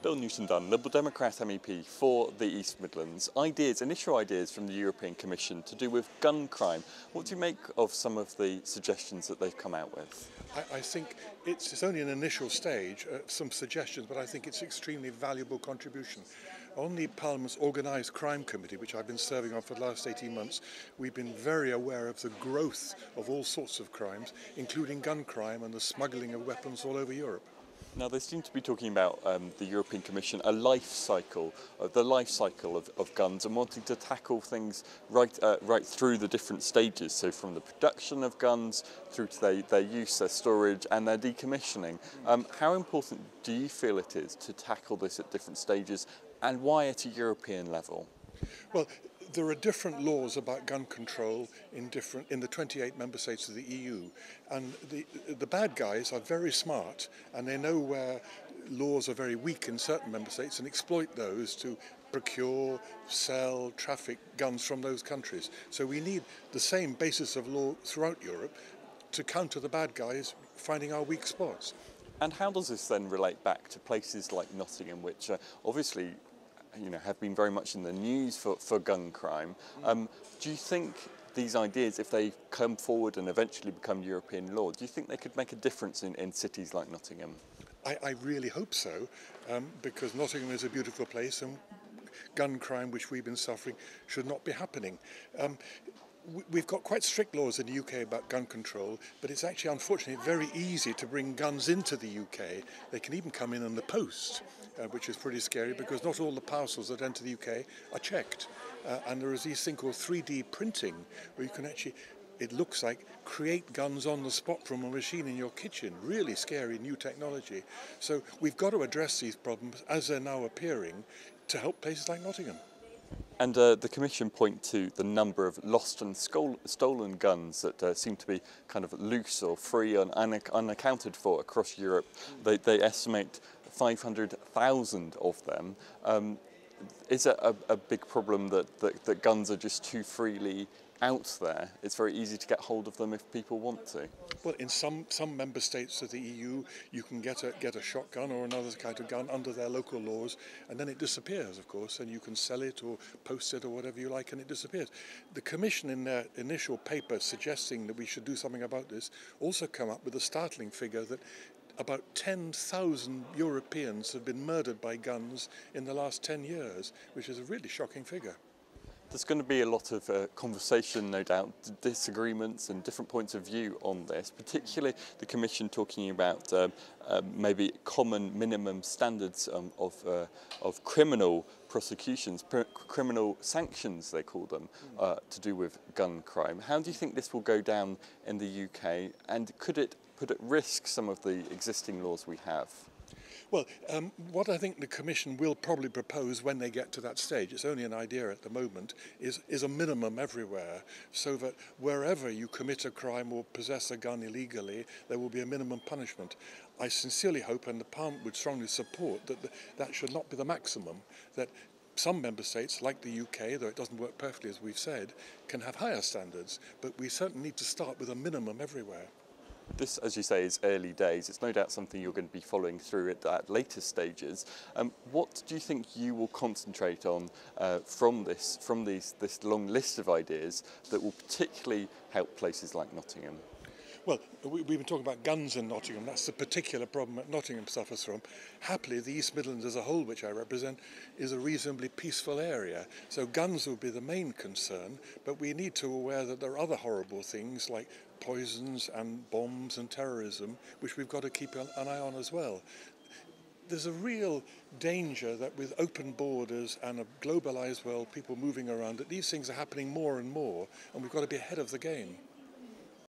Bill Newton-Dunn, Liberal Democrat MEP for the East Midlands. Initial ideas from the European Commission to do with gun crime. What do you make of some of the suggestions that they've come out with? I think it's only an initial stage, some suggestions, but I think it's an extremely valuable contribution. On the Parliament's Organised Crime Committee, which I've been serving on for the last 18 months, we've been very aware of the growth of all sorts of crimes, including gun crime and the smuggling of weapons all over Europe. Now, they seem to be talking about the European Commission, the life cycle of guns, and wanting to tackle things right through the different stages. So from the production of guns through to their use, their storage, and their decommissioning. How important do you feel it is to tackle this at different stages, and why at a European level? Well, there are different laws about gun control in the 28 member states of the EU, and the bad guys are very smart, and they know where laws are very weak in certain member states and exploit those to procure, sell, traffic guns from those countries. So we need the same basis of law throughout Europe to counter the bad guys finding our weak spots. And how does this then relate back to places like Nottingham, which obviously have been very much in the news for gun crime? Do you think these ideas, if they come forward and eventually become European law, do you think they could make a difference in cities like Nottingham? I really hope so, because Nottingham is a beautiful place and gun crime, which we've been suffering, should not be happening. We've got quite strict laws in the UK about gun control, but it's actually, unfortunately, very easy to bring guns into the UK. They can even come in on the post, which is pretty scary because not all the parcels that enter the UK are checked. And there is this thing called 3D printing, where you can actually, it looks like, create guns on the spot from a machine in your kitchen. Really scary new technology. So we've got to address these problems as they're now appearing to help places like Nottingham. And the Commission point to the number of lost and stolen guns that seem to be kind of loose or free and unaccounted for across Europe. They estimate 500,000 of them. Is it a big problem that guns are just too freely out there? It's very easy to get hold of them if people want to. Well, in some member states of the EU, you can get a shotgun or another kind of gun under their local laws, and then it disappears, of course, and you can sell it or post it or whatever you like, and it disappears. The Commission, in their initial paper suggesting that we should do something about this, also come up with a startling figure that about 10,000 Europeans have been murdered by guns in the last 10 years, which is a really shocking figure. There's going to be a lot of conversation, no doubt, disagreements and different points of view on this, particularly the Commission talking about maybe common minimum standards of criminal prosecutions, criminal sanctions they call them, to do with gun crime. How do you think this will go down in the UK, and could it put at risk some of the existing laws we have? Well, what I think the Commission will probably propose when they get to that stage, it's only an idea at the moment, is a minimum everywhere, so that wherever you commit a crime or possess a gun illegally, there will be a minimum punishment. I sincerely hope, and the Parliament would strongly support, that that should not be the maximum, that some member states, like the UK, though it doesn't work perfectly as we've said, can have higher standards, but we certainly need to start with a minimum everywhere. This, as you say, is early days. It's no doubt something you're going to be following through at later stages. What do you think you will concentrate on from this long list of ideas that will particularly help places like Nottingham? Well, we've been talking about guns in Nottingham. That's the particular problem that Nottingham suffers from. Happily, the East Midlands as a whole, which I represent, is a reasonably peaceful area. So guns will be the main concern, but we need to be aware that there are other horrible things like poisons and bombs and terrorism, which we've got to keep an eye on as well. There's a real danger that with open borders and a globalised world, people moving around, that these things are happening more and more, and we've got to be ahead of the game.